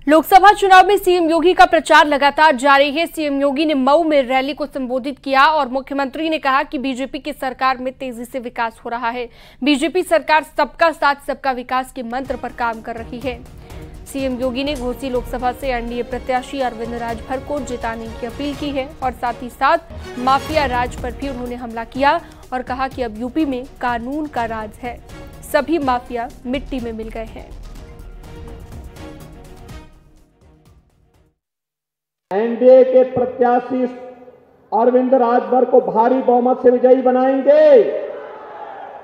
लोकसभा चुनाव में सीएम योगी का प्रचार लगातार जारी है। सीएम योगी ने मऊ में रैली को संबोधित किया और मुख्यमंत्री ने कहा कि बीजेपी की सरकार में तेजी से विकास हो रहा है। बीजेपी सरकार सबका साथ सबका विकास के मंत्र पर काम कर रही है। सीएम योगी ने घोसी लोकसभा से एनडीए प्रत्याशी अरविंद राजभर को जिताने की अपील की है और साथ ही साथ माफिया राज पर भी उन्होंने हमला किया और कहा कि अब यूपी में कानून का राज है, सभी माफिया मिट्टी में मिल गए हैं। एनडीए के प्रत्याशी अरविंद राजभर को भारी बहुमत से विजयी बनाएंगे।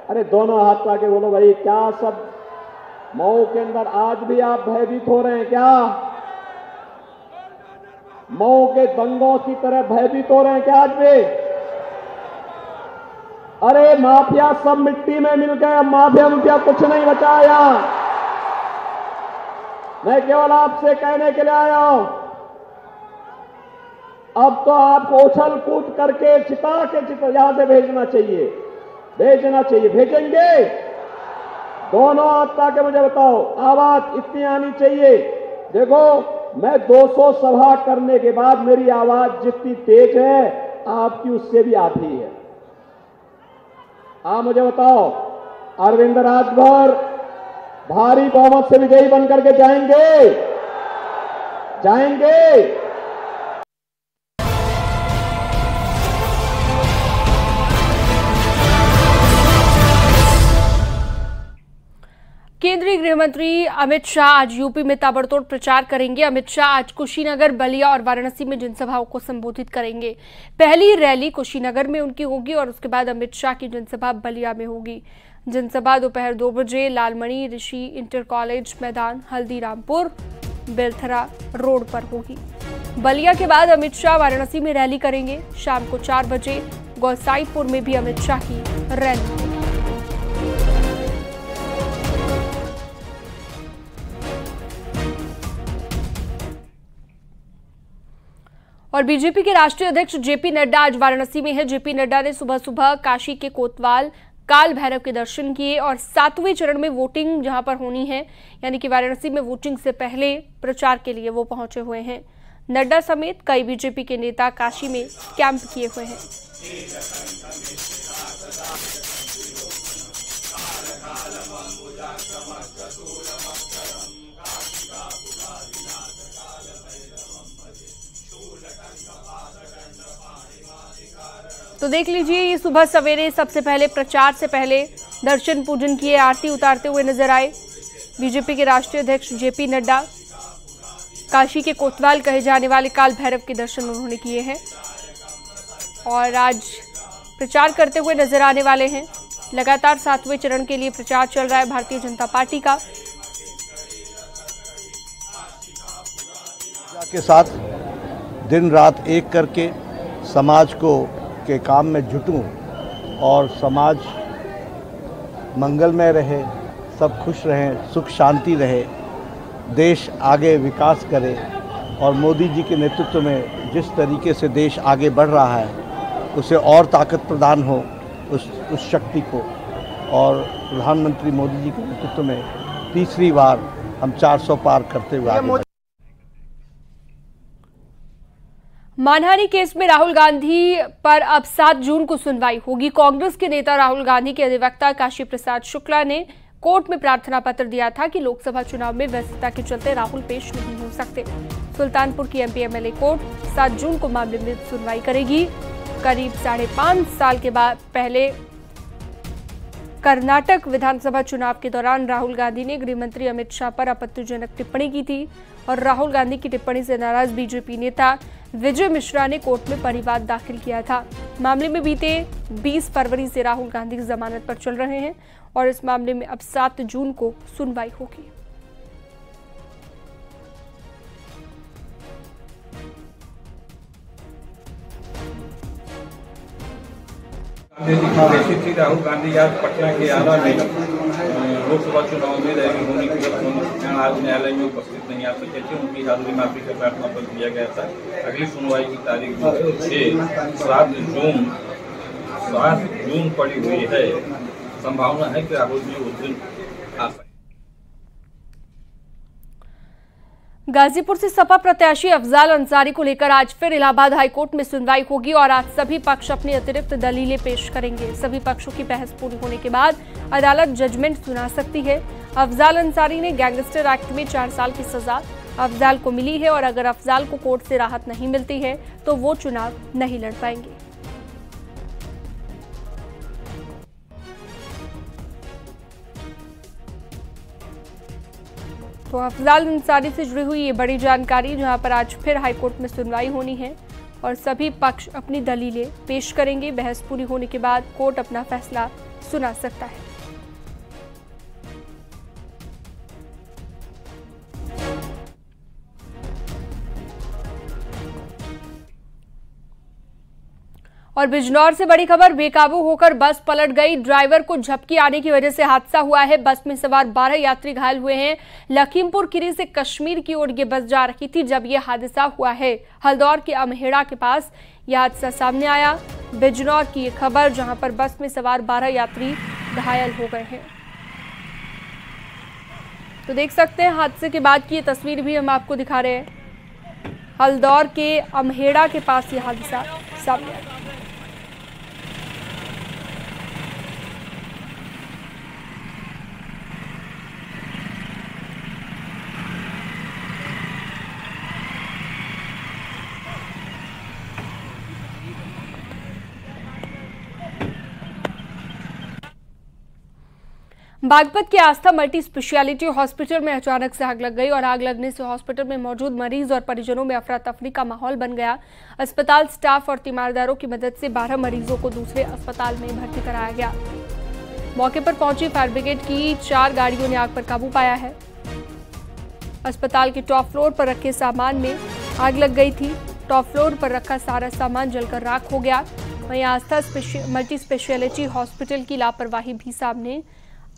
अरे दोनों हाथ आके बोलो भाई, क्या सब मऊ के अंदर आज भी आप भयभीत हो रहे हैं क्या? मऊ के दंगों की तरह भयभीत हो रहे हैं क्या आज भी? अरे माफिया सब मिट्टी में मिल गए, माफिया कुछ नहीं बचाया। मैं केवल आपसे कहने के लिए आया हूं, अब तो आपको उछल कूद करके चिता यहां से भेजना चाहिए। भेजेंगे? दोनों हाथ के मुझे बताओ, आवाज इतनी आनी चाहिए। देखो, मैं 200 सभा करने के बाद मेरी आवाज जितनी तेज है आपकी उससे भी आधी है। आप मुझे बताओ, अरविंद राजभर भारी बहुमत से विजयी बनकर के जाएंगे? केंद्रीय गृह मंत्री अमित शाह आज यूपी में ताबड़तोड़ प्रचार करेंगे। अमित शाह आज कुशीनगर, बलिया और वाराणसी में जनसभाओं को संबोधित करेंगे। पहली रैली कुशीनगर में उनकी होगी और उसके बाद अमित शाह की जनसभा बलिया में होगी। जनसभा दोपहर 2 बजे लालमणि ऋषि इंटर कॉलेज मैदान, हल्दीरामपुर, बेलथरा रोड पर होगी। बलिया के बाद अमित शाह वाराणसी में रैली करेंगे। शाम को 4 बजे गोसाईपुर में भी अमित शाह की रैली होगी। और बीजेपी के राष्ट्रीय अध्यक्ष जेपी नड्डा आज वाराणसी में है। जेपी नड्डा ने सुबह सुबह काशी के कोतवाल काल भैरव के दर्शन किए और 7वें चरण में वोटिंग जहां पर होनी है, यानी कि वाराणसी में वोटिंग से पहले प्रचार के लिए वो पहुंचे हुए हैं। नड्डा समेत कई बीजेपी के नेता काशी में कैंप किए हुए हैं। तो देख लीजिए, ये सुबह सवेरे सबसे पहले प्रचार से पहले दर्शन पूजन किए, आरती उतारते हुए नजर आए बीजेपी के राष्ट्रीय अध्यक्ष जेपी नड्डा। काशी के कोतवाल कहे जाने वाले काल भैरव के दर्शन उन्होंने किए हैं और आज प्रचार करते हुए नजर आने वाले हैं। लगातार 7वें चरण के लिए प्रचार चल रहा है भारतीय जनता पार्टी का। के साथ दिन रात एक करके समाज के काम में जुटूं और समाज मंगलमय रहे, सब खुश रहें, सुख शांति रहे, देश आगे विकास करे और मोदी जी के नेतृत्व में जिस तरीके से देश आगे बढ़ रहा है उसे और ताकत प्रदान हो उस शक्ति को। और प्रधानमंत्री मोदी जी के नेतृत्व में तीसरी बार हम 400 पार करते हुए आगे। मानहानि केस में राहुल गांधी पर अब 7 जून को सुनवाई होगी। कांग्रेस के नेता राहुल गांधी के अधिवक्ता काशी प्रसाद शुक्ला ने कोर्ट में प्रार्थना पत्र दिया था कि लोकसभा चुनाव में व्यस्तता के चलते राहुल पेश नहीं हो सकते। सुल्तानपुर की एमपी एमएलए कोर्ट 7 जून को मामले में सुनवाई करेगी। करीब 5.5 साल के बाद पहले कर्नाटक विधानसभा चुनाव के दौरान राहुल गांधी ने गृह मंत्री अमित शाह पर आपत्तिजनक टिप्पणी की थी और राहुल गांधी की टिप्पणी से नाराज बीजेपी नेता विजय मिश्रा ने कोर्ट में परिवाद दाखिल किया था। मामले में बीते 20 फरवरी से राहुल गांधी जमानत पर चल रहे हैं और इस मामले में अब 7 जून को सुनवाई होगी। राहुल गांधी आज पटना के आला में लोकसभा चुनाव में रैली होने के वक्त आज न्यायालय में उपस्थित नहीं आ सके थे। उनकी हाजिरी माफी का प्रार्थना पत्र दिया गया था। अगली सुनवाई की तारीख 7 जून पड़ी हुई है। संभावना है कि राहुल जी उस दिन आ सके। गाजीपुर से सपा प्रत्याशी अफजाल अंसारी को लेकर आज फिर इलाहाबाद हाईकोर्ट में सुनवाई होगी और आज सभी पक्ष अपनी अतिरिक्त दलीलें पेश करेंगे। सभी पक्षों की बहस पूरी होने के बाद अदालत जजमेंट सुना सकती है। अफजाल अंसारी ने गैंगस्टर एक्ट में 4 साल की सजा अफजाल को मिली है और अगर अफजाल को कोर्ट से राहत नहीं मिलती है तो वो चुनाव नहीं लड़ पाएंगे। तो अफजाल अंसारी से जुड़ी हुई ये बड़ी जानकारी, जहां पर आज फिर हाईकोर्ट में सुनवाई होनी है और सभी पक्ष अपनी दलीलें पेश करेंगे। बहस पूरी होने के बाद कोर्ट अपना फैसला सुना सकता है। और बिजनौर से बड़ी खबर, बेकाबू होकर बस पलट गई। ड्राइवर को झपकी आने की वजह से हादसा हुआ है। बस में सवार 12 यात्री घायल हुए हैं। लखीमपुर खीरी से कश्मीर की ओर ये बस जा रही थी जब यह हादसा हुआ है। हल्दौर के अमहेड़ा के पास यह हादसा सामने आया। बिजनौर की ये खबर, जहां पर बस में सवार 12 यात्री घायल हो गए हैं। तो देख सकते हैं हादसे के बाद की ये तस्वीर भी हम आपको दिखा रहे हैं। हल्दौर के अमहेड़ा के पास यह हादसा सामने आया। बागपत के आस्था मल्टी स्पेशलिटी हॉस्पिटल में अचानक से आग लग गई और आग लगने से हॉस्पिटल में मौजूद मरीज और परिजनों में अफरा तफरी का माहौल बन गया। अस्पताल स्टाफ और तीमारदारों की मदद से 12 मरीजों को दूसरे अस्पताल में भर्ती कराया गया। मौके पर पहुंची फायर ब्रिगेड की 4 गाड़ियों ने आग पर काबू पाया है। अस्पताल के टॉप फ्लोर पर रखे सामान में आग लग गई थी। टॉप फ्लोर पर रखा सारा सामान जलकर राख हो गया। वहीं आस्था मल्टी स्पेशलिटी हॉस्पिटल की लापरवाही भी सामने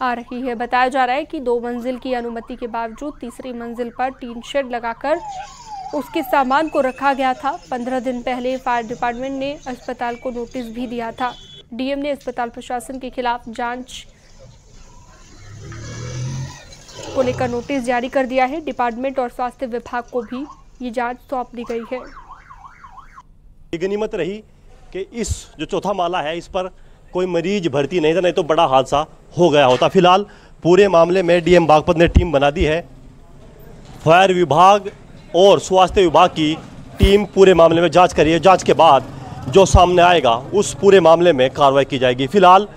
आ रही है। बताया जा रहा है कि 2 मंजिल की अनुमति के बावजूद तीसरी मंजिल पर टीन शेड लगाकर उसके सामान को रखा गया था। 15 दिन पहले फायर डिपार्टमेंट ने अस्पताल को नोटिस भी दिया था। डीएम ने अस्पताल प्रशासन के खिलाफ जांच को लेकर नोटिस जारी कर दिया है। डिपार्टमेंट और स्वास्थ्य विभाग को भी ये जांच सौंप दी गई है। ये गनीमत रही कि इस जो चौथा माला है इस पर कोई मरीज भर्ती नहीं था, नहीं तो बड़ा हादसा हो गया होता। फिलहाल पूरे मामले में डीएम बागपत ने टीम बना दी है। फायर विभाग और स्वास्थ्य विभाग की टीम पूरे मामले में जांच करी है। जांच के बाद जो सामने आएगा उस पूरे मामले में कार्रवाई की जाएगी। फिलहाल